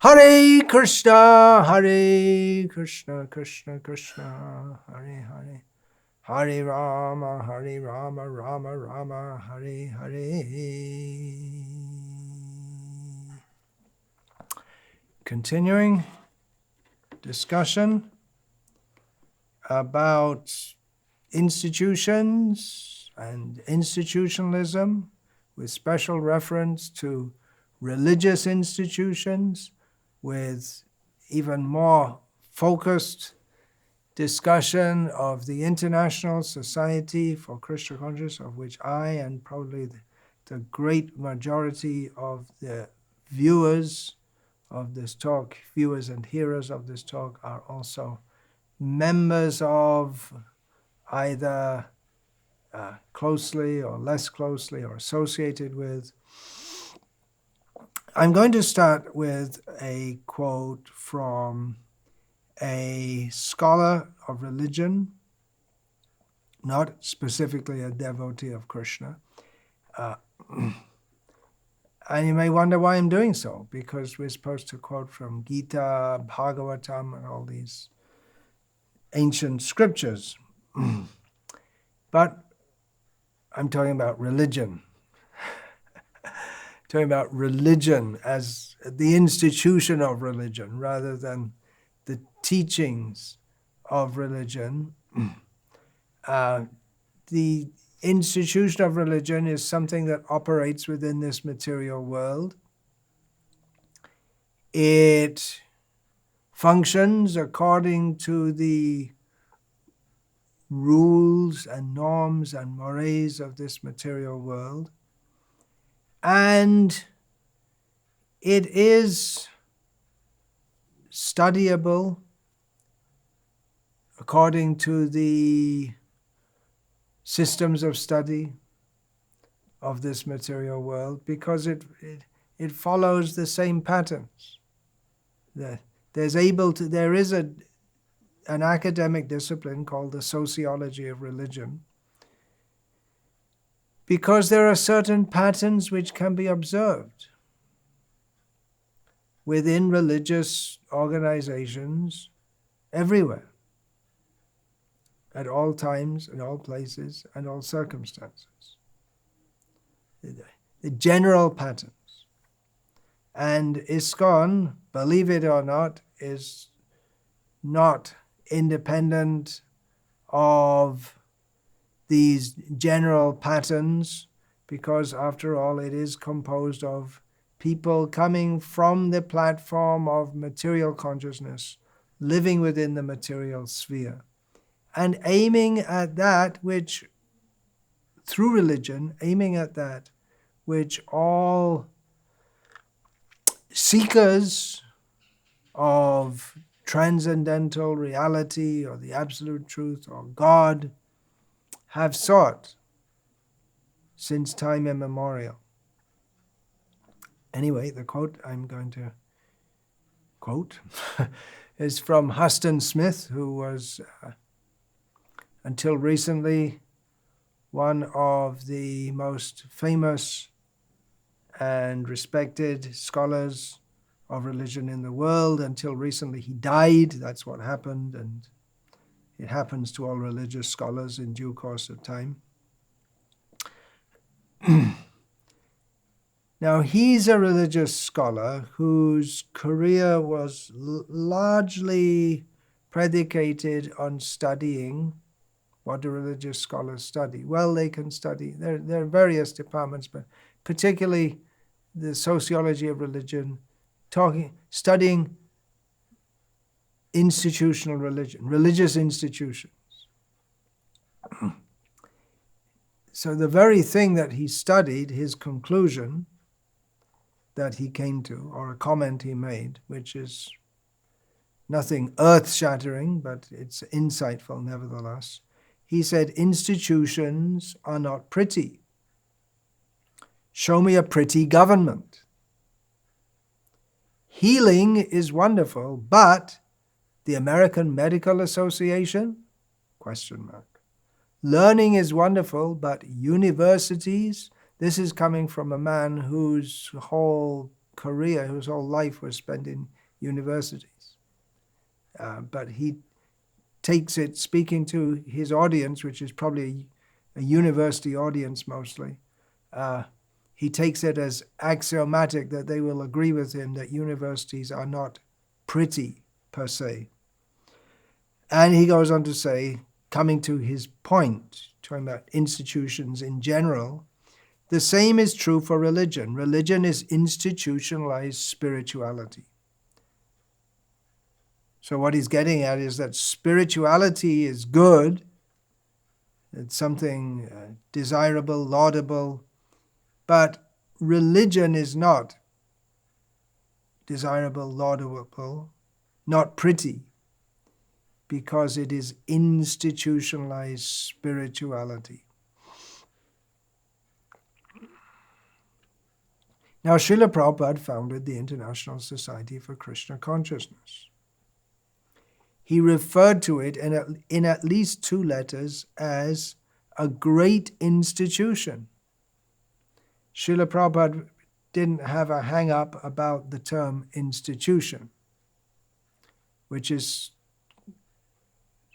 Hare Krishna, Krishna Krishna, Hare Hare. Hare Rama, Rama Rama, Hare Hare. Continuing discussion about institutions and institutionalism with special reference to religious institutions, with even more focused discussion of the International Society for Krishna Consciousness, of which I and probably the great majority of the viewers of this talk, viewers and hearers of this talk, are also members of, either closely or less closely or associated with. I'm going to start with a quote from a scholar of religion, not specifically a devotee of Krishna. And you may wonder why I'm doing so, because we're supposed to quote from Gita, Bhagavatam, and all these ancient scriptures. But I'm talking about religion. Talking about religion as the institution of religion rather than the teachings of religion. The institution of religion is something that operates within this material world. It functions according to the rules and norms and mores of this material world. And it is studyable according to the systems of study of this material world, because it follows the same patterns. There is an academic discipline called the Sociology of Religion, because there are certain patterns which can be observed within religious organizations everywhere, at all times, in all places, and all circumstances. The general patterns. And ISKCON, believe it or not, is not independent of these general patterns, because after all, it is composed of people coming from the platform of material consciousness, living within the material sphere, and aiming at that which, through religion, aiming at that which all seekers of transcendental reality or the absolute truth or God have sought since time immemorial. Anyway, the quote I'm going to quote is from Huston Smith, who was, until recently, one of the most famous and respected scholars of religion in the world. Until recently, he died. That's what happened, and it happens to all religious scholars in due course of time. Now, he's a religious scholar whose career was largely predicated on studying. What do religious scholars study? Well, they can study, there are various departments, but particularly the sociology of religion, studying institutional religion, religious institutions. So the very thing that he studied, his conclusion that he came to, or a comment he made, which is nothing earth-shattering, but it's insightful nevertheless. He said, institutions are not pretty. Show me a pretty government. Healing is wonderful, but the American Medical Association? ? Learning is wonderful, but universities? This is coming from a man whose whole career, his whole life was spent in universities. But he takes it, speaking to his audience, which is probably a university audience mostly, he takes it as axiomatic that they will agree with him that universities are not pretty per se. And he goes on to say, coming to his point, talking about institutions in general, the same is true for religion. Religion is institutionalized spirituality. So what he's getting at is that spirituality is good, it's something desirable, laudable, but religion is not desirable, laudable, not pretty, because it is institutionalized spirituality. Now, Srila Prabhupada founded the International Society for Krishna Consciousness. He referred to it in at least 2 letters as a great institution. Srila Prabhupada didn't have a hang-up about the term institution, which is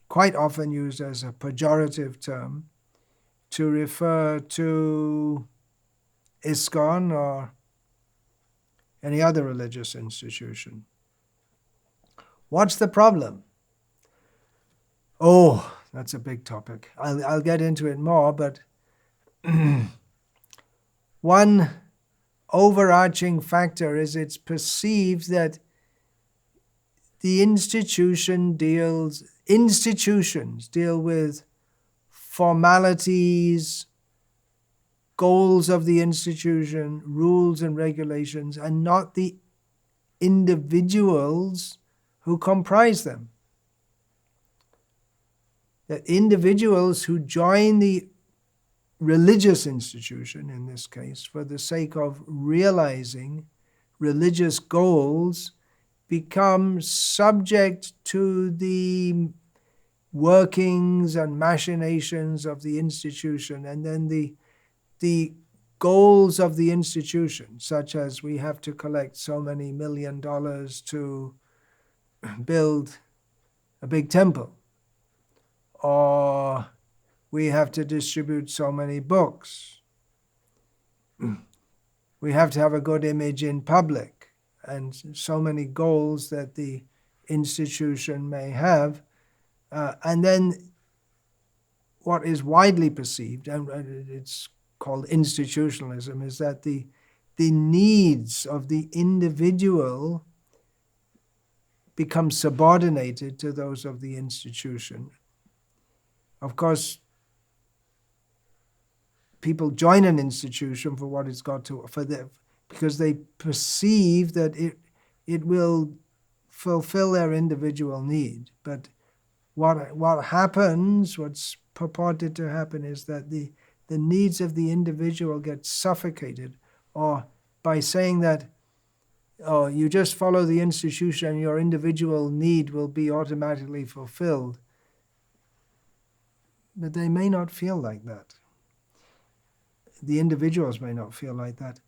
quite often used as a pejorative term to refer to ISKCON or any other religious institution. What's the problem? Oh, that's a big topic. I'll get into it more, but one overarching factor is it's perceived that the institutions deal with formalities, goals of the institution, rules and regulations, and not the individuals who comprise them. That individuals who join the religious institution, in this case, for the sake of realizing religious goals, become subject to the workings and machinations of the institution, and then the goals of the institution, such as we have to collect so many $1 million to build a big temple, or we have to distribute so many books, we have to have a good image in public, and so many goals that the institution may have. And then what is widely perceived, and it's called institutionalism, is that the needs of the individual become subordinated to those of the institution. Of course, people join an institution for what it's got to, because they perceive that it will fulfill their individual need. But what happens, what's purported to happen, is that the needs of the individual get suffocated, or by saying that, oh, you just follow the institution and your individual need will be automatically fulfilled. But they may not feel like that. The individuals may not feel like that.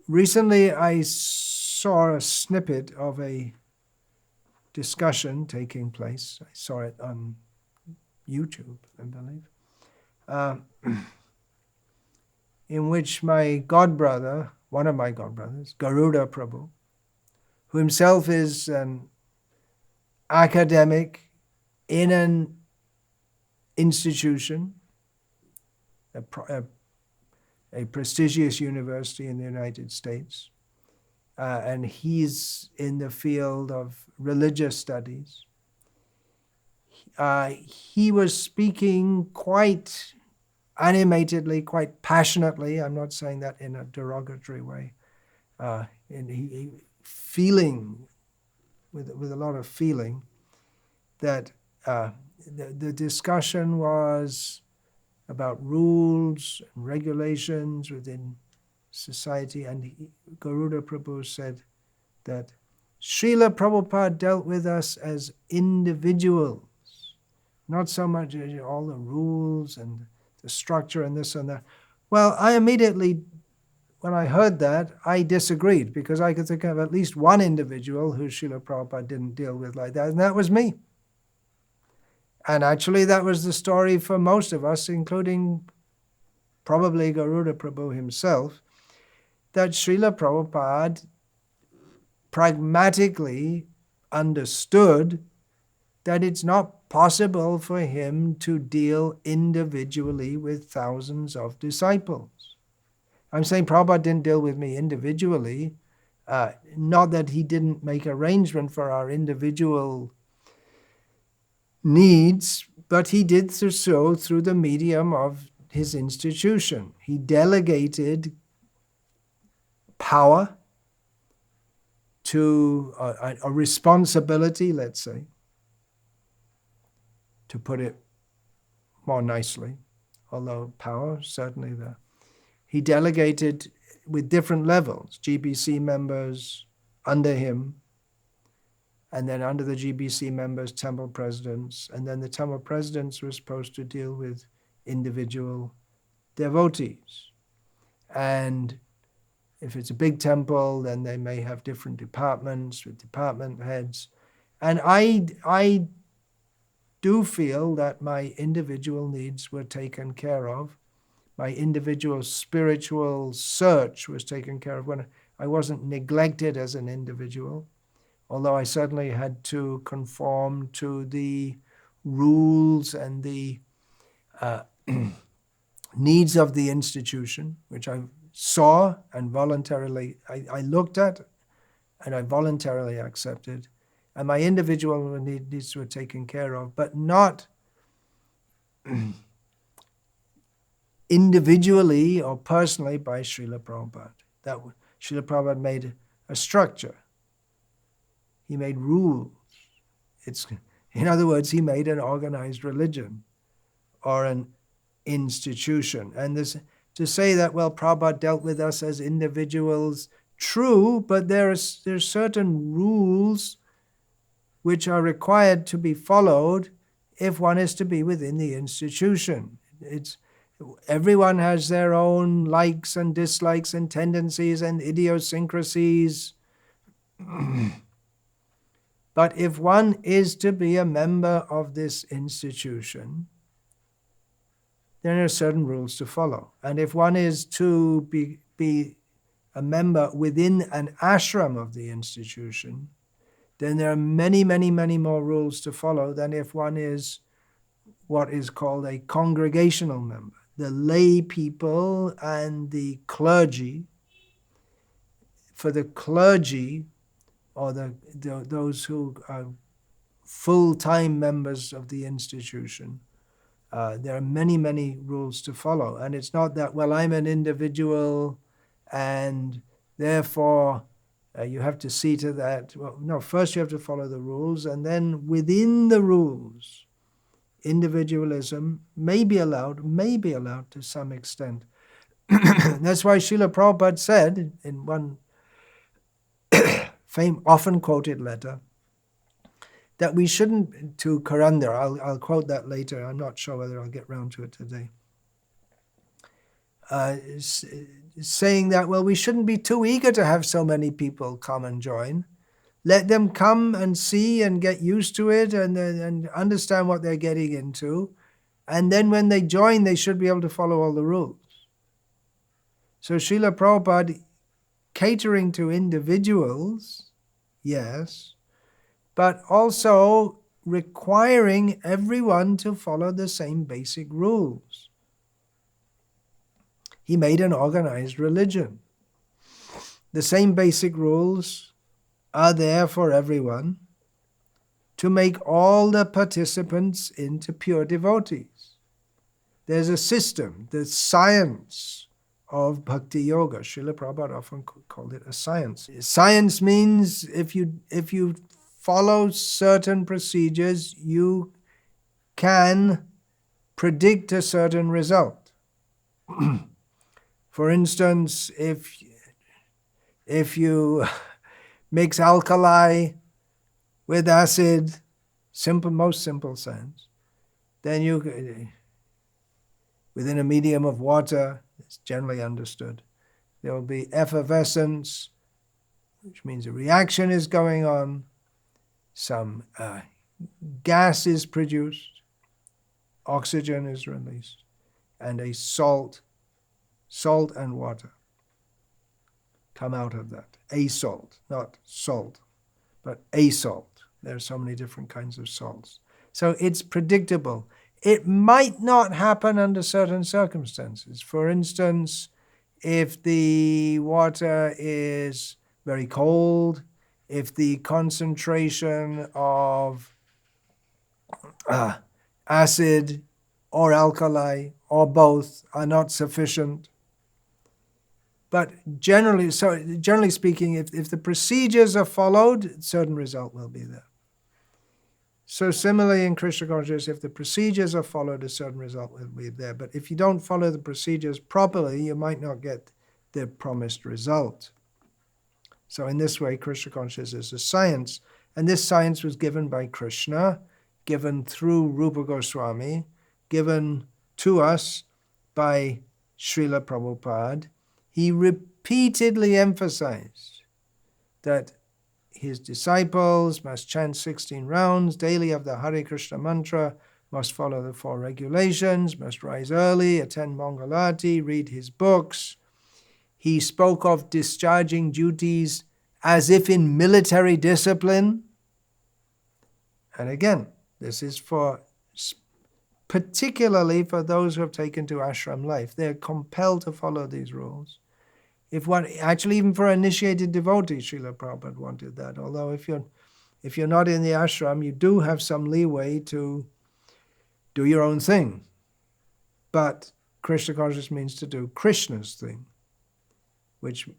Recently, I saw a snippet of a discussion taking place. I saw it on YouTube, I believe, in which my godbrother, one of my godbrothers, Garuda Prabhu, who himself is an academic in an institution, a prestigious university in the United States, and he's in the field of religious studies. He was speaking quite animatedly, quite passionately. I'm not saying that in a derogatory way. And feeling, with a lot of feeling, that the discussion was about rules and regulations within society, and Garuda Prabhu said that Srila Prabhupada dealt with us as individuals, not so much as all the rules and the structure and this and that. Well, when I heard that, I disagreed, because I could think of at least one individual who Srila Prabhupada didn't deal with like that, and that was me. And actually, that was the story for most of us, including probably Garuda Prabhu himself, that Srila Prabhupada pragmatically understood that it's not possible for him to deal individually with thousands of disciples. I'm saying Prabhupada didn't deal with me individually, not that he didn't make arrangement for our individual needs, but he did so through the medium of his institution. He delegated power to a responsibility, let's say, to put it more nicely, although power, certainly there. He delegated with different levels, GBC members under him, and then under the GBC members, temple presidents, and then the temple presidents were supposed to deal with individual devotees. And if it's a big temple, then they may have different departments with department heads. And I do feel that my individual needs were taken care of. My individual spiritual search was taken care of when I wasn't neglected as an individual, although I certainly had to conform to the rules and the needs of the institution, which I saw and voluntarily, I looked at and I voluntarily accepted. And my individual needs were taken care of, but not individually or personally by Srila Prabhupada. Srila Prabhupada made a structure. He made rules. In other words, he made an organized religion or an institution. And to say that, well, Prabhupada dealt with us as individuals, true, but there's certain rules which are required to be followed if one is to be within the institution. Everyone has their own likes and dislikes and tendencies and idiosyncrasies. But if one is to be a member of this institution, there are certain rules to follow. And if one is to be a member within an ashram of the institution, then there are many, many, many more rules to follow than if one is what is called a congregational member. The lay people and the clergy, for the clergy, or those who are full-time members of the institution, there are many, many rules to follow. And it's not that, well, I'm an individual and therefore you have to see to that. Well, no, first you have to follow the rules, and then within the rules, individualism may be allowed to some extent. That's why Srila Prabhupada said in one often quoted letter that we shouldn't, to Karandar, I'll quote that later, I'm not sure whether I'll get round to it today, saying that, well, we shouldn't be too eager to have so many people come and join. Let them come and see and get used to it and understand what they're getting into. And then when they join, they should be able to follow all the rules. So Srila Prabhupada, catering to individuals, yes, but also requiring everyone to follow the same basic rules. He made an organized religion. The same basic rules are there for everyone to make all the participants into pure devotees. There's a system, the science of Bhakti Yoga. Srila Prabhupada often called it a science. Science means if you follow certain procedures, you can predict a certain result. For instance, if you mix alkali with acid, most simple sense, then you, within a medium of water, it's generally understood, there will be effervescence, which means a reaction is going on, some gas is produced, oxygen is released, and a salt and water come out of that. A salt, not salt, but a salt. There are so many different kinds of salts. So it's predictable. It might not happen under certain circumstances. For instance, if the water is very cold, if the concentration of acid or alkali or both are not sufficient. But generally speaking, if the procedures are followed, a certain result will be there. So similarly in Krishna consciousness, if the procedures are followed, a certain result will be there. But if you don't follow the procedures properly, you might not get the promised result. So in this way, Krishna consciousness is a science. And this science was given by Krishna, given through Rupa Goswami, given to us by Srila Prabhupada. He repeatedly emphasized that his disciples must chant 16 rounds daily of the Hare Krishna mantra, must follow the 4 regulations, must rise early, attend Mangalarti, read his books. He spoke of discharging duties as if in military discipline. And again, this is particularly for those who have taken to ashram life. They're compelled to follow these rules. Actually, even for initiated devotees, Srila Prabhupada wanted that. Although if you're not in the ashram, you do have some leeway to do your own thing. But Krishna consciousness means to do Krishna's thing, which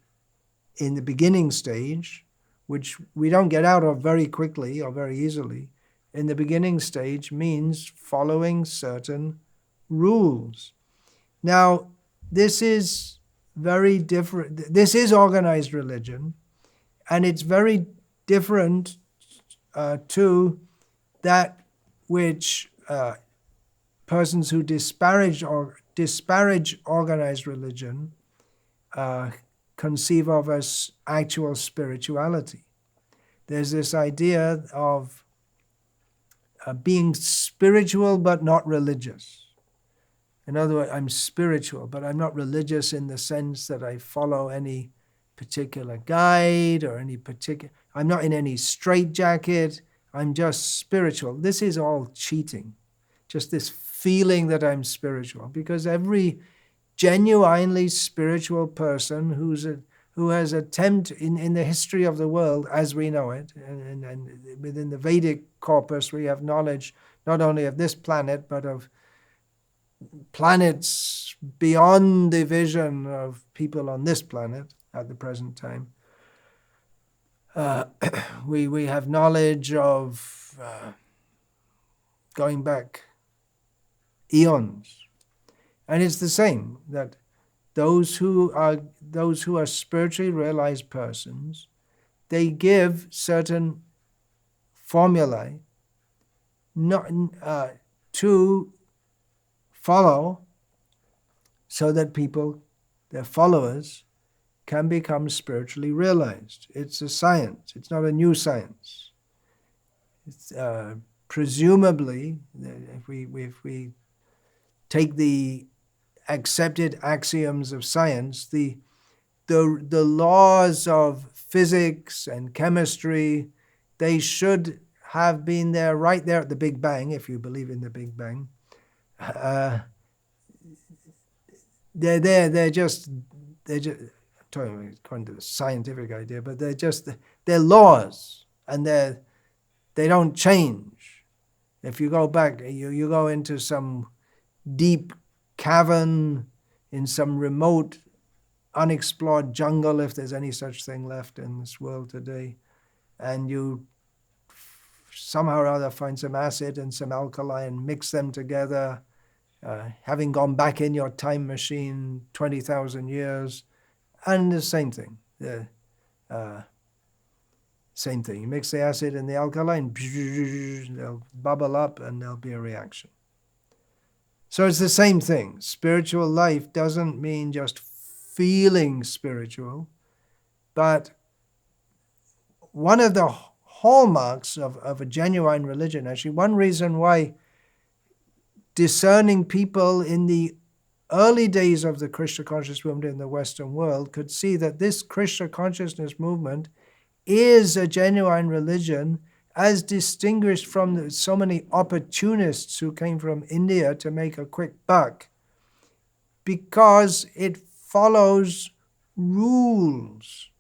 in the beginning stage, which we don't get out of very quickly or very easily, in the beginning stage means following certain rules. Now, this is very different. This is organized religion, and it's very different to that which persons who disparage organized religion conceive of as actual spirituality. There's this idea of being spiritual but not religious. In other words, I'm spiritual, but I'm not religious in the sense that I follow any particular guide or I'm not in any straitjacket. I'm just spiritual. This is all cheating. Just this feeling that I'm spiritual, because every genuinely spiritual person who has attempted in the history of the world as we know it, and within the Vedic corpus we have knowledge not only of this planet but of planets beyond the vision of people on this planet at the present time. We have knowledge of going back eons. And it's the same, that those who are spiritually realized persons, they give certain formulae to follow so that people, their followers, can become spiritually realized. It's a science. It's not a new science. It's, presumably, if we take the accepted axioms of science, the laws of physics and chemistry, they should have been there right there at the Big Bang, if you believe in the Big Bang. They're just talking according to the scientific idea, but they're laws, and they don't change. If you go back, you go into some deep cavern in some remote, unexplored jungle, if there's any such thing left in this world today, and you somehow or other find some acid and some alkali and mix them together, having gone back in your time machine 20,000 years, and the same thing. Same thing. You mix the acid and the alkali, and they'll bubble up and there'll be a reaction. So it's the same thing. Spiritual life doesn't mean just feeling spiritual, but one of the hallmarks of a genuine religion, actually, one reason why discerning people in the early days of the Krishna consciousness movement in the Western world could see that this Krishna consciousness movement is a genuine religion, as distinguished from so many opportunists who came from India to make a quick buck, because it follows rules.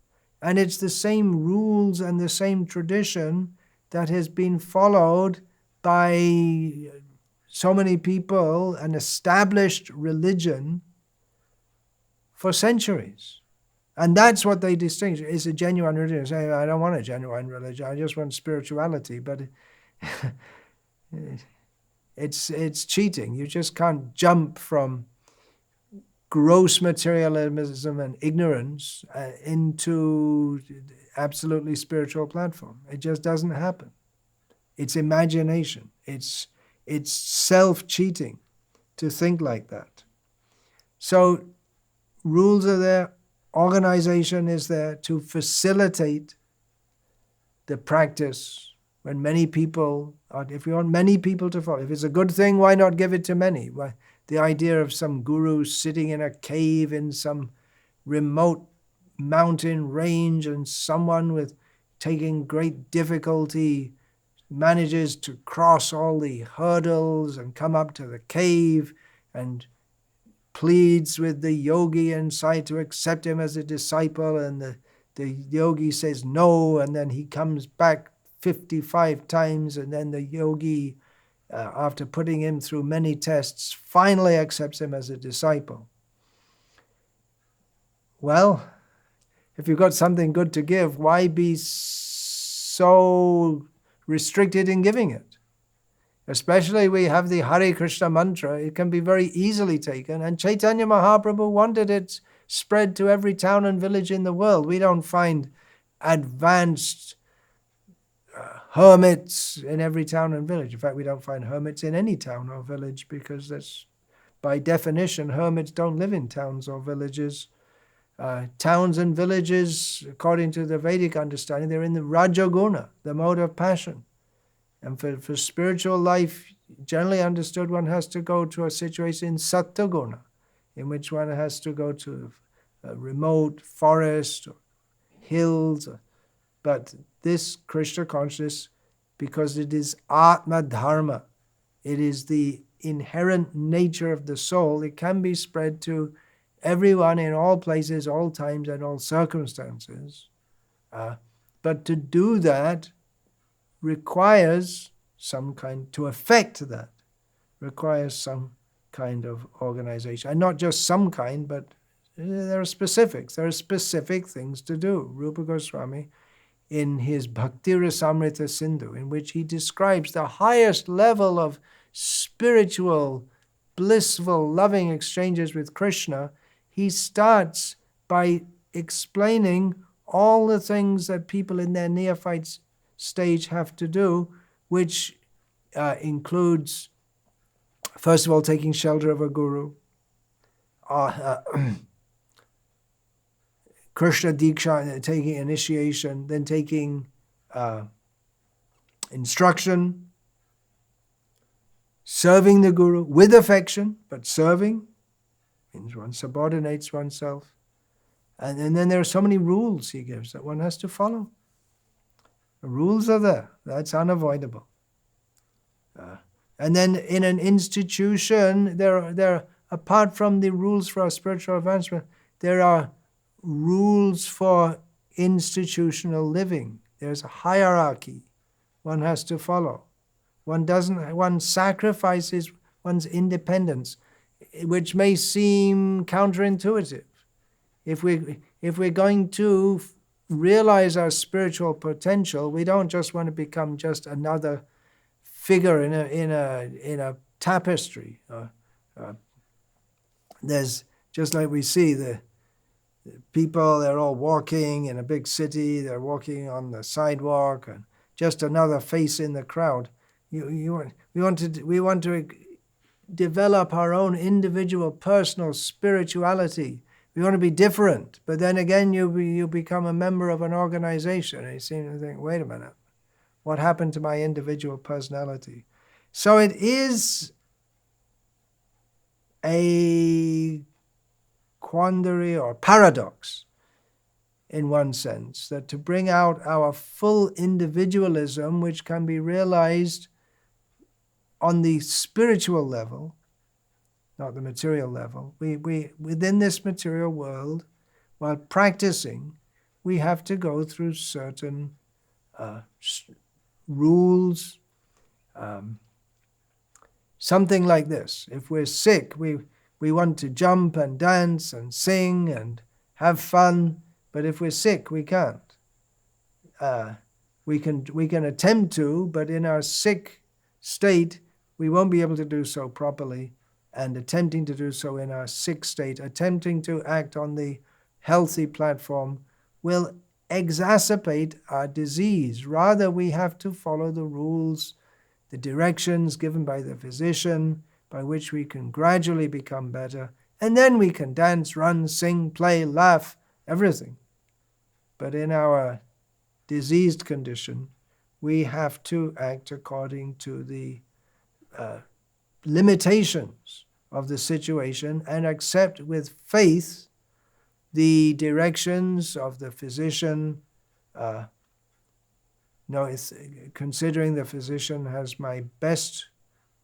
And it's the same rules and the same tradition that has been followed by so many people, an established religion for centuries. And that's what they distinguish. It's a genuine religion. Say, I don't want a genuine religion. I just want spirituality. But it's cheating. You just can't jump from gross materialism and ignorance into absolutely spiritual platform. It just doesn't happen. It's imagination. It's self-cheating to think like that. So rules are there. Organization is there to facilitate the practice. When many people, if you want many people to follow, if it's a good thing, why not give it to many? Why? The idea of some guru sitting in a cave in some remote mountain range, and someone with taking great difficulty manages to cross all the hurdles and come up to the cave and pleads with the yogi inside to accept him as a disciple, and the yogi says no, and then he comes back 55 times, and then the yogi, after putting him through many tests, finally accepts him as a disciple. Well, if you've got something good to give, why be so restricted in giving it? Especially we have the Hare Krishna mantra. It can be very easily taken, and Chaitanya Mahaprabhu wanted it spread to every town and village in the world. We don't find advanced hermits in every town and village. In fact, we don't find hermits in any town or village, because that's, by definition, hermits don't live in towns or villages. Towns and villages, according to the Vedic understanding, they're in the Rajaguna, the mode of passion. And for spiritual life, generally understood, one has to go to a situation in Sattva-guna, in which one has to go to a remote forest or hills. But this Krishna consciousness, because it is Atma Dharma, it is the inherent nature of the soul, it can be spread to everyone in all places, all times, and all circumstances. But to do that requires some kind, to effect that, requires some kind of organization. And not just some kind, but there are specifics. There are specific things to do. Rupa Goswami, in his Bhakti Rasamrita Sindhu, in which he describes the highest level of spiritual, blissful, loving exchanges with Krishna, he starts by explaining all the things that people in their neophyte stage have to do, which includes, first of all, taking shelter of a guru, Krishna Diksha, taking initiation, then taking instruction, serving the guru with affection, but serving means one subordinates oneself. And then there are so many rules he gives that one has to follow. The rules are there. That's unavoidable. And then in an institution, there apart from the rules for our spiritual advancement, there are rules for institutional living. There's a hierarchy one has to follow. One sacrifices one's independence, which may seem counterintuitive. If we're going to realize our spiritual potential, we don't just want to become just another figure in a tapestry. There's, just like we see the people, they're all walking in a big city, they're walking on the sidewalk, and just another face in the crowd. We want to develop our own individual, personal spirituality We want to be different. But then again, you become a member of an organization, and you seem to think, wait a minute, what happened to my individual personality? So it is a quandary or paradox, in one sense, that to bring out our full individualism, which can be realized on the spiritual level, not the material level, we within this material world, while practicing, we have to go through certain rules. Something like this: if we're sick, we want to jump and dance and sing and have fun, but if we're sick, we can't. We can attempt to, but in our sick state, we won't be able to do so properly. And attempting to do so in our sick state, attempting to act on the healthy platform, will exacerbate our disease. Rather, we have to follow the rules, the directions given by the physician, by which we can gradually become better, and then we can dance, run, sing, play, laugh, everything. But in our diseased condition, we have to act according to the limitations of the situation and accept with faith the directions of the physician. Considering the physician has my best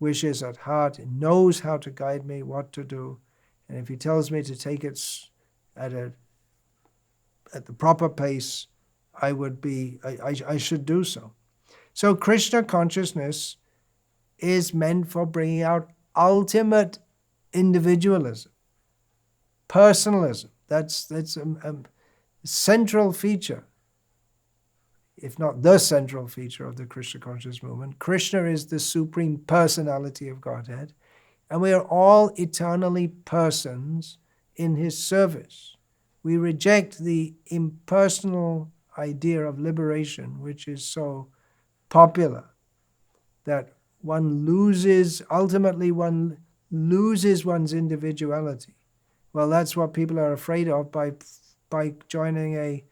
wishes at heart, knows how to guide me, what to do, and if he tells me to take it at the proper pace, I should do so. So Krishna consciousness is meant for bringing out ultimate individualism, personalism. That's a central feature, if not the central feature of the Krishna conscious movement. Krishna is the supreme personality of Godhead, and we are all eternally persons in his service. We reject the impersonal idea of liberation, which is so popular, that ultimately one loses one's individuality. Well, that's what people are afraid of by joining a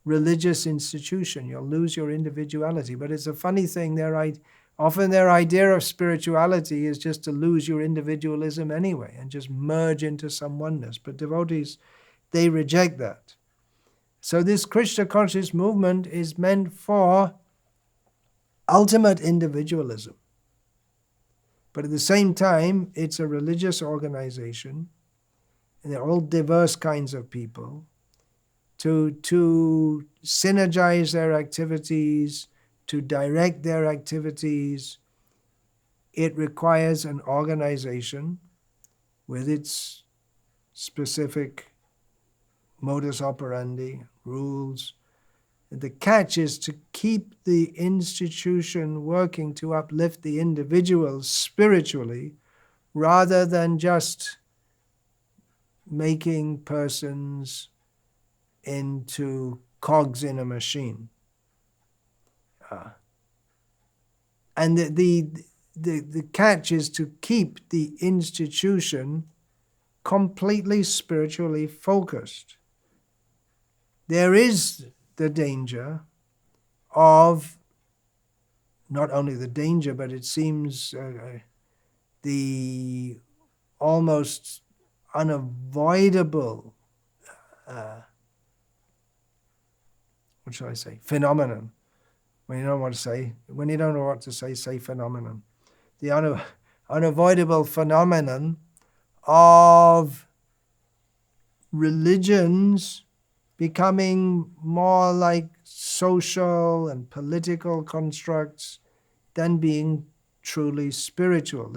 religious institution. You'll lose your individuality. But it's a funny thing, often their idea of spirituality is just to lose your individualism anyway and just merge into some oneness. But devotees, they reject that. So this Krishna conscious movement is meant for ultimate individualism. But at the same time, it's a religious organization, and they're all diverse kinds of people. To synergize their activities, to direct their activities, it requires an organization with its specific modus operandi, rules. The catch is to keep the institution working to uplift the individual spiritually, rather than just making persons into cogs in a machine. And the catch is to keep the institution completely spiritually focused. There is the danger of, not only the danger, but it seems the almost unavoidable what shall I say? Phenomenon. When you don't know what to say phenomenon. The unavoidable phenomenon of religions becoming more like social and political constructs than being truly spiritual.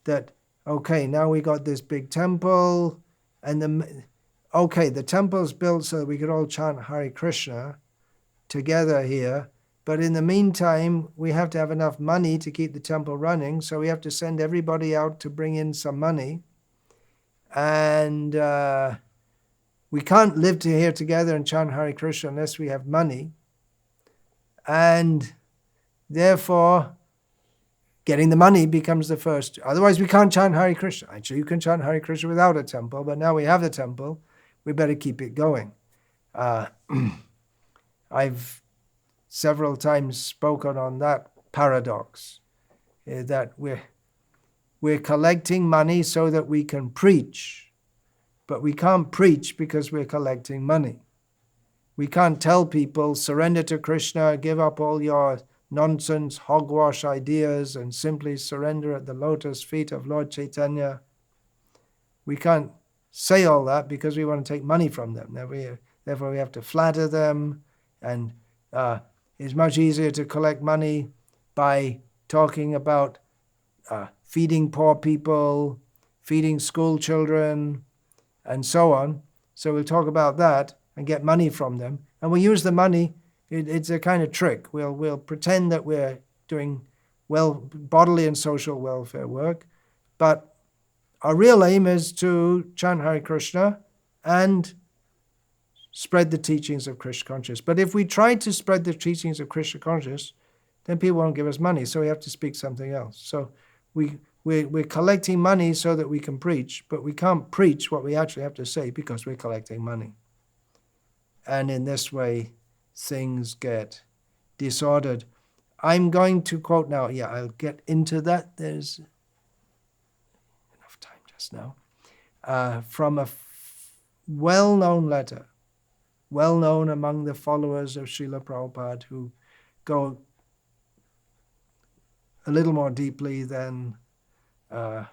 That okay, now we got this big temple, and the temple's built so that we could all chant Hare Krishna together here, but in the meantime, we have to have enough money to keep the temple running, so we have to send everybody out to bring in some money. And we can't live here together and chant Hare Krishna unless we have money. And therefore, getting the money becomes the first. Otherwise, we can't chant Hare Krishna. Actually, you can chant Hare Krishna without a temple, but now we have the temple. we better keep it going. I've several times spoken on that paradox, that we're collecting money so that we can preach, but we can't preach because we're collecting money. We can't tell people, surrender to Krishna, give up all your nonsense, hogwash ideas, and simply surrender at the lotus feet of Lord Chaitanya. We can't say all that because we want to take money from them. Therefore, we have to flatter them, and it's much easier to collect money by talking about feeding poor people, feeding school children, and so on. So we'll talk about that and get money from them. And we'll use the money. It's a kind of trick. We'll pretend that we're doing bodily and social welfare work, but our real aim is to chant Hare Krishna and spread the teachings of Krishna consciousness. But if we try to spread the teachings of Krishna consciousness, then people won't give us money, so we have to speak something else. So we're collecting money so that we can preach, but we can't preach what we actually have to say because we're collecting money. And in this way, things get disordered. I'm going to quote now. Yeah, I'll get into that. There's enough time just now. From a well-known letter, well-known among the followers of Srila Prabhupada, who go a little more deeply than a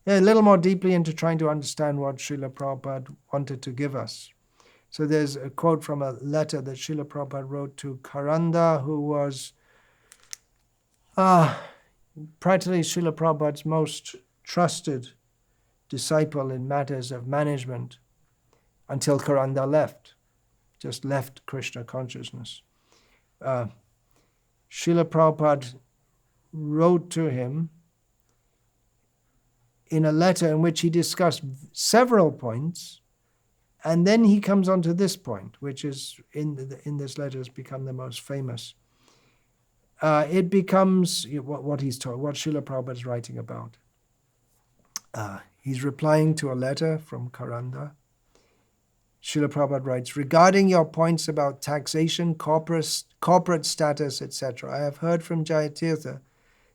little more deeply into trying to understand what Srila Prabhupada wanted to give us. So there's a quote from a letter that Srila Prabhupada wrote to Karanda, who was practically Srila Prabhupada's most trusted disciple in matters of management until Karanda just left Krishna consciousness. Srila Prabhupada wrote to him in a letter in which he discussed several points, and then he comes on to this point, which is in this letter has become the most famous. It becomes what Srila Prabhupada is writing about. He's replying to a letter from Karanda. Srila Prabhupada writes, regarding your points about taxation, corporate status, etc., I have heard from Jayatirtha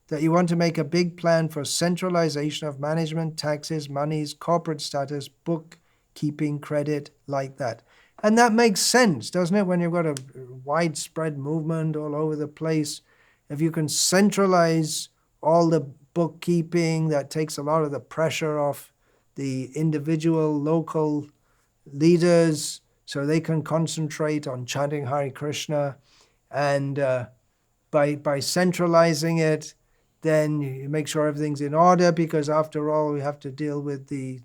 that you want to make a big plan for centralization of management, taxes, monies, corporate status, bookkeeping, credit, like that. And that makes sense, doesn't it? When you've got a widespread movement all over the place, if you can centralize all the bookkeeping, that takes a lot of the pressure off the individual local leaders so they can concentrate on chanting Hare Krishna. And by centralizing it, then you make sure everything's in order, because after all, we have to deal with the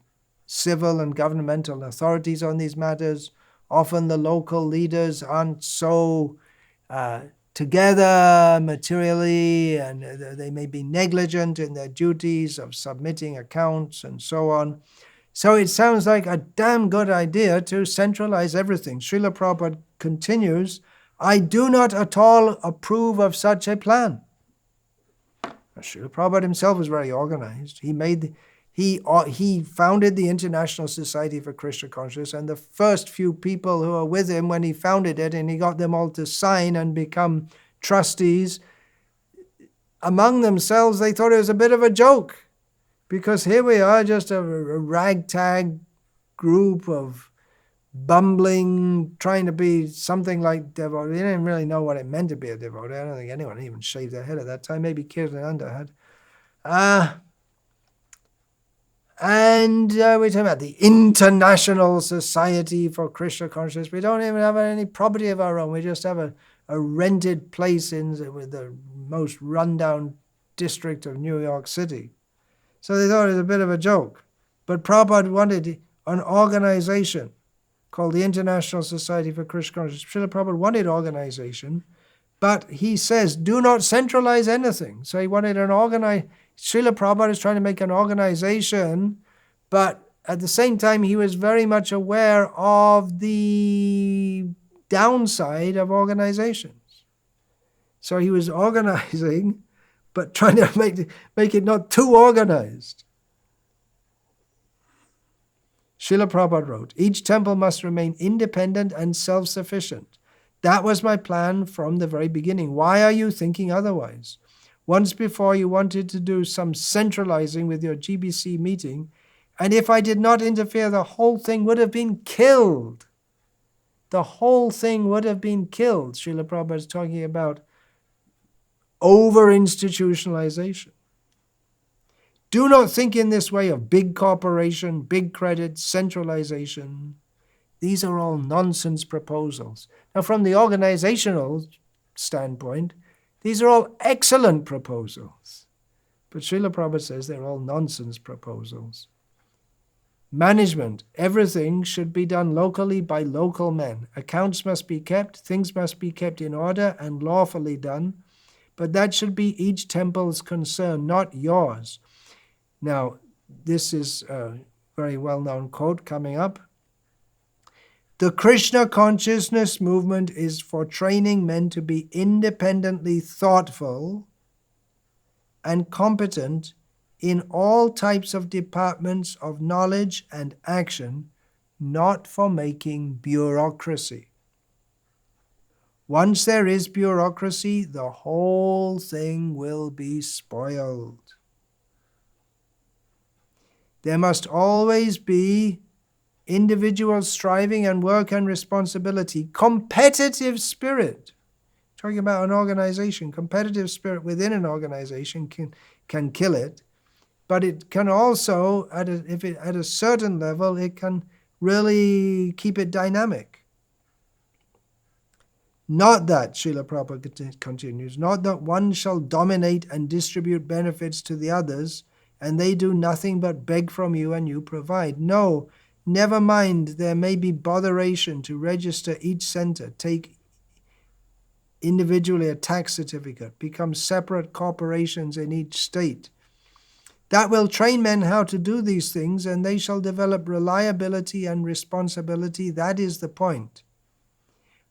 civil and governmental authorities on these matters. Often the local leaders aren't so together materially, and they may be negligent in their duties of submitting accounts and so on. So it sounds like a damn good idea to centralize everything. Srila Prabhupada continues, I do not at all approve of such a plan. Srila Prabhupada himself was very organized. He founded the International Society for Krishna Consciousness, and the first few people who were with him when he founded it, and he got them all to sign and become trustees, among themselves they thought it was a bit of a joke, because here we are, just a ragtag group of bumbling, trying to be something like devotee. They didn't really know what it meant to be a devotee. I don't think anyone even shaved their head at that time. Maybe Kirtananda had. And we're talking about the International Society for Krishna Consciousness. We don't even have any property of our own. We just have a rented place with the most rundown district of New York City. So they thought it was a bit of a joke. But Prabhupada wanted an organization called the International Society for Krishna Consciousness. Srila Prabhupada wanted organization, but he says, do not centralize anything. So he wanted an Srila Prabhupada is trying to make an organization, but at the same time, he was very much aware of the downside of organizations. So he was organizing, but trying to make it not too organized. Srila Prabhupada wrote, each temple must remain independent and self-sufficient. That was my plan from the very beginning. Why are you thinking otherwise? Once before you wanted to do some centralizing with your GBC meeting, and if I did not interfere, the whole thing would have been killed. The whole thing would have been killed. Srila Prabhupada is talking about over-institutionalization. Do not think in this way of big corporation, big credit, centralization. These are all nonsense proposals. Now, from the organizational standpoint, these are all excellent proposals. But Srila Prabhupada says they're all nonsense proposals. Management, everything should be done locally by local men. Accounts must be kept, things must be kept in order and lawfully done, but that should be each temple's concern, not yours. Now, this is a very well-known quote coming up. The Krishna consciousness movement is for training men to be independently thoughtful and competent in all types of departments of knowledge and action, not for making bureaucracy. Once there is bureaucracy, the whole thing will be spoiled. There must always be individual striving and work and responsibility, competitive spirit. Talking about an organization, competitive spirit within an organization can kill it, but it can also, at a certain level, it can really keep it dynamic. Not that, Srila Prabhupada continues, not that one shall dominate and distribute benefits to the others, and they do nothing but beg from you and you provide. No, never mind, there may be botheration to register each center, take individually a tax certificate, become separate corporations in each state. That will train men how to do these things, and they shall develop reliability and responsibility. That is the point.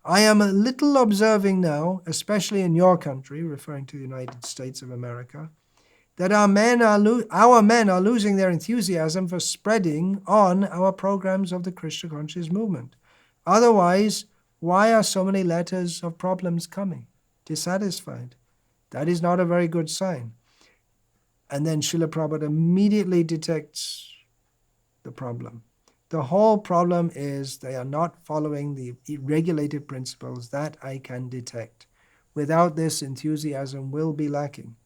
I am a little observing now, especially in your country, referring to the United States of America, that our men are losing their enthusiasm for spreading on our programs of the Krishna conscious movement. Otherwise, why are so many letters of problems coming? Dissatisfied. That is not a very good sign. And then Srila Prabhupada immediately detects the problem. The whole problem is they are not following the regulative principles that I can detect. Without this, enthusiasm will be lacking.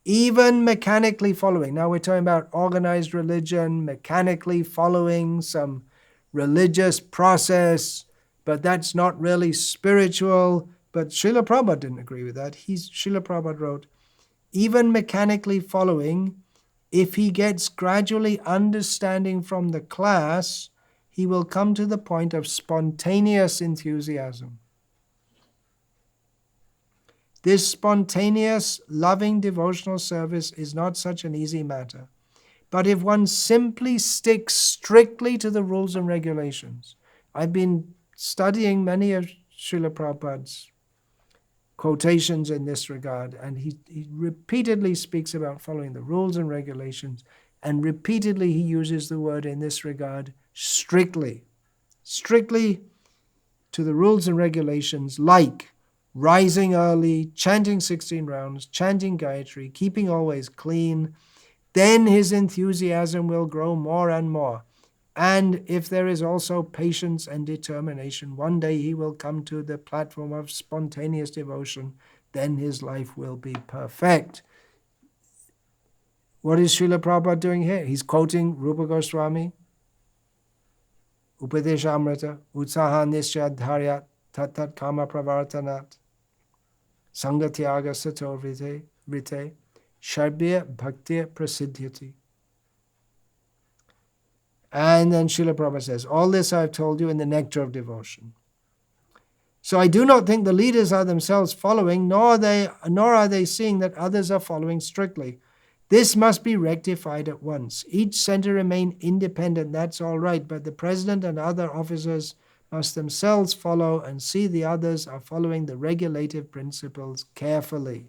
Even mechanically following. Now we're talking about organized religion, mechanically following some religious process, but that's not really spiritual. But Srila Prabhupada didn't agree with that. Srila Prabhupada wrote, even mechanically following, if he gets gradually understanding from the class, he will come to the point of spontaneous enthusiasm. This spontaneous, loving devotional service is not such an easy matter. But if one simply sticks strictly to the rules and regulations, I've been studying many of Srila Prabhupada's quotations in this regard, and he repeatedly speaks about following the rules and regulations, and repeatedly he uses the word in this regard, strictly. Strictly to the rules and regulations, like rising early, chanting 16 rounds, chanting Gayatri, keeping always clean. Then his enthusiasm will grow more and more. And if there is also patience and determination, one day he will come to the platform of spontaneous devotion. Then his life will be perfect. What is Srila Prabhupada doing here? He's quoting Rupa Goswami, Upadeshamrita, Utsaha Nisyadharyat, Tat Kama Pravartanat, Sangatyaga Sato Vrite, Sharbya Bhakti Prasiddhyati. And then Srila Prabhupada says, all this I have told you in the nectar of devotion. So I do not think the leaders are themselves following, nor are they seeing that others are following strictly. This must be rectified at once. Each center remain independent, that's all right, but the president and other officers must themselves follow and see the others are following the regulative principles carefully.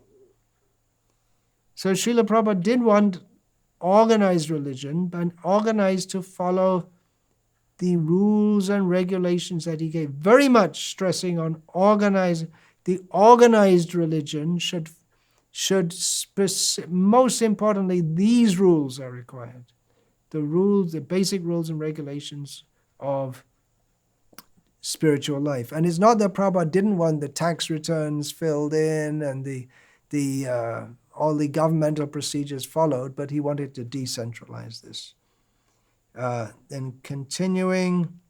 So Srila Prabhupada did want organized religion, but organized to follow the rules and regulations that he gave, very much stressing on the organized religion should most importantly, these rules are required. The basic rules and regulations of spiritual life. And it's not that Prabhupada didn't want the tax returns filled in and all the governmental procedures followed, but he wanted to decentralize this. Then continuing,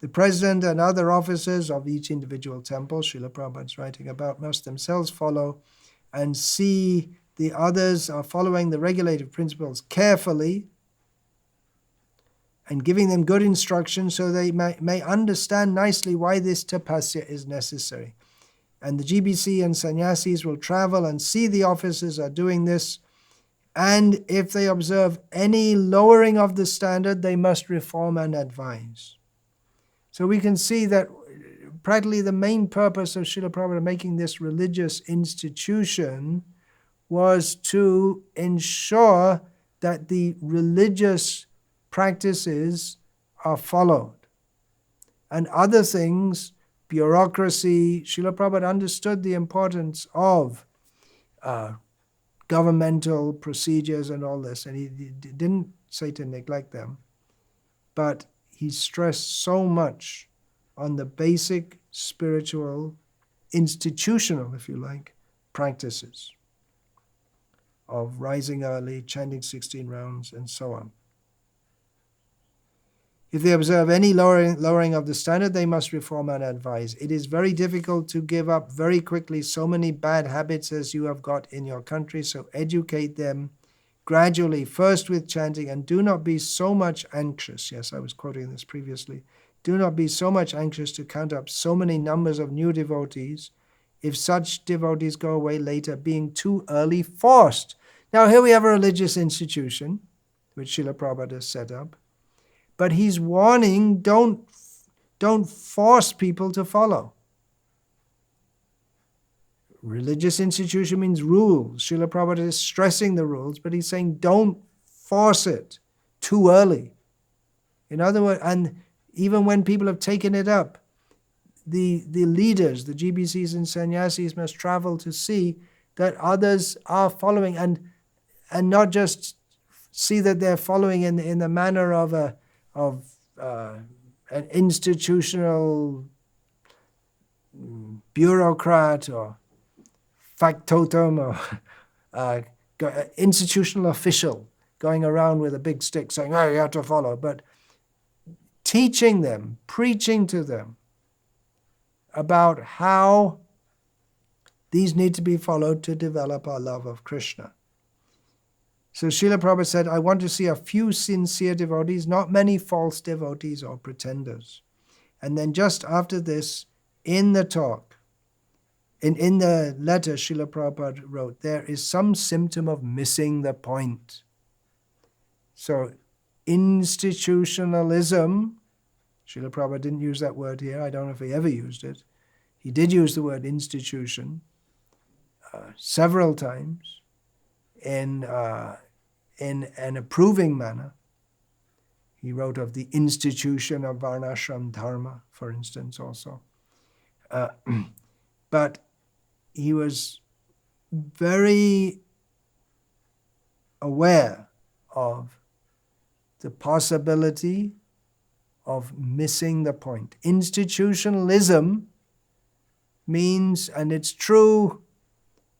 the president and other officers of each individual temple, Srila Prabhupada's writing about, must themselves follow and see the others are following the regulative principles carefully and giving them good instruction so they may understand nicely why this tapasya is necessary. And the GBC and sannyasis will travel and see the officers are doing this, and if they observe any lowering of the standard, they must reform and advise. So we can see that practically the main purpose of Srila Prabhupada making this religious institution was to ensure that the religious practices are followed. And other things, bureaucracy, Srila Prabhupada understood the importance of governmental procedures and all this, and he didn't say to neglect them, but he stressed so much on the basic spiritual, institutional, if you like, practices of rising early, chanting 16 rounds, and so on. If they observe any lowering of the standard, they must reform and advise. It is very difficult to give up very quickly so many bad habits as you have got in your country, so educate them gradually, first with chanting, and do not be so much anxious. Yes, I was quoting this previously. Do not be so much anxious to count up so many numbers of new devotees, if such devotees go away later, being too early forced. Now here we have a religious institution, which Srila Prabhupada has set up, but he's warning, don't force people to follow. Religious institution means rules. Srila Prabhupada is stressing the rules, but he's saying don't force it too early. In other words, and even when people have taken it up, the leaders, the GBCs and sannyasis must travel to see that others are following and not just see that they're following in the manner of an institutional bureaucrat or factotum or institutional official going around with a big stick saying, oh, you have to follow, but teaching them, preaching to them about how these need to be followed to develop our love of Krishna. So Srila Prabhupada said, I want to see a few sincere devotees, not many false devotees or pretenders. And then just after this, in the talk, in the letter Srila Prabhupada wrote, there is some symptom of missing the point. So institutionalism, Srila Prabhupada didn't use that word here. I don't know if he ever used it. He did use the word institution several times in an approving manner. He wrote of the institution of Varnashram Dharma, for instance, also. But he was very aware of the possibility of missing the point. Institutionalism means, and it's true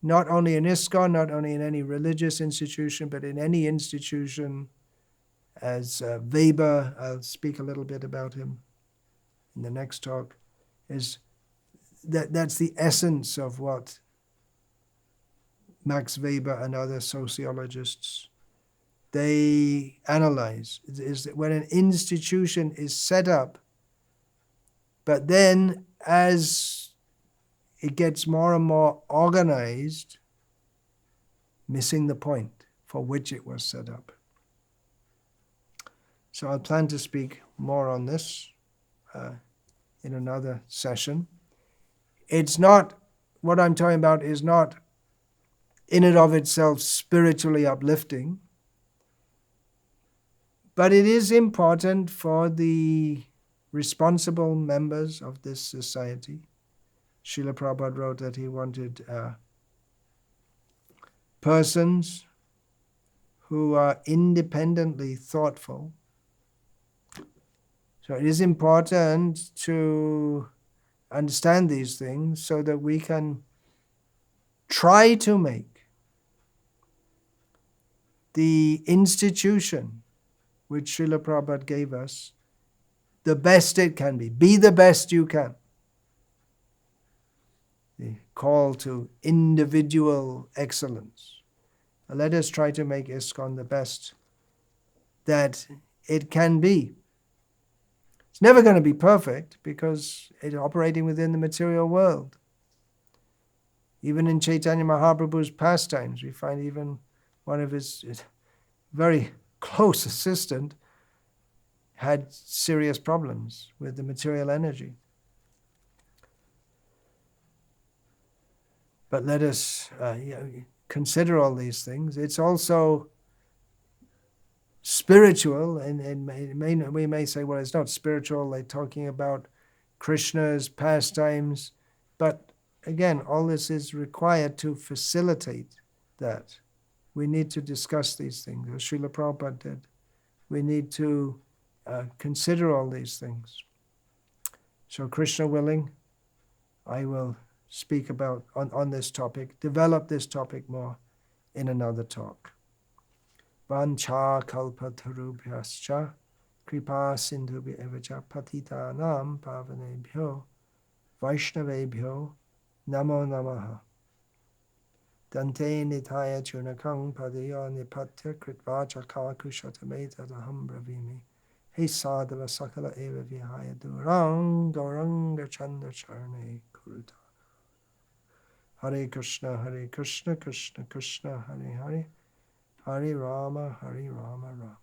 not only in ISKCON, not only in any religious institution, but in any institution, as Weber, I'll speak a little bit about him in the next talk, is that's the essence of what Max Weber and other sociologists, they analyze, is that when an institution is set up, but then as it gets more and more organized, missing the point for which it was set up. So I plan to speak more on this in another session. It's not, what I'm talking about is not in and of itself spiritually uplifting, But it is important for the responsible members of this society. Srila Prabhupada wrote that he wanted persons who are independently thoughtful. So it is important to understand these things so that we can try to make the institution which Srila Prabhupada gave us the best it can be. Be the best you can. The call to individual excellence. Let us try to make ISKCON the best that it can be. It's never going to be perfect because it's operating within the material world. Even in Chaitanya Mahaprabhu's pastimes, we find even one of his very close assistant had serious problems with the material energy. But let us consider all these things. It's also spiritual, and we may say, well, it's not spiritual, they're talking about Krishna's pastimes, but again, all this is required to facilitate that. We need to discuss these things, as Srila Prabhupada did. We need to consider all these things. So Krishna willing, I will speak about on this topic, develop this topic more in another talk. Vancha kalpatarubhyascha kripa sindhubhya evacha patitanam pavanebhyo vaishnavebhyo namo namaha. Dante nitaya chunakang padayo nipatya kritvacha kalakushatameta bravimi. He sadhava sakala eva vihaya durang gauranga chanda charne kuruta. Hare Krishna, Krishna Krishna, Hare Hare, Hare Rama, Rama.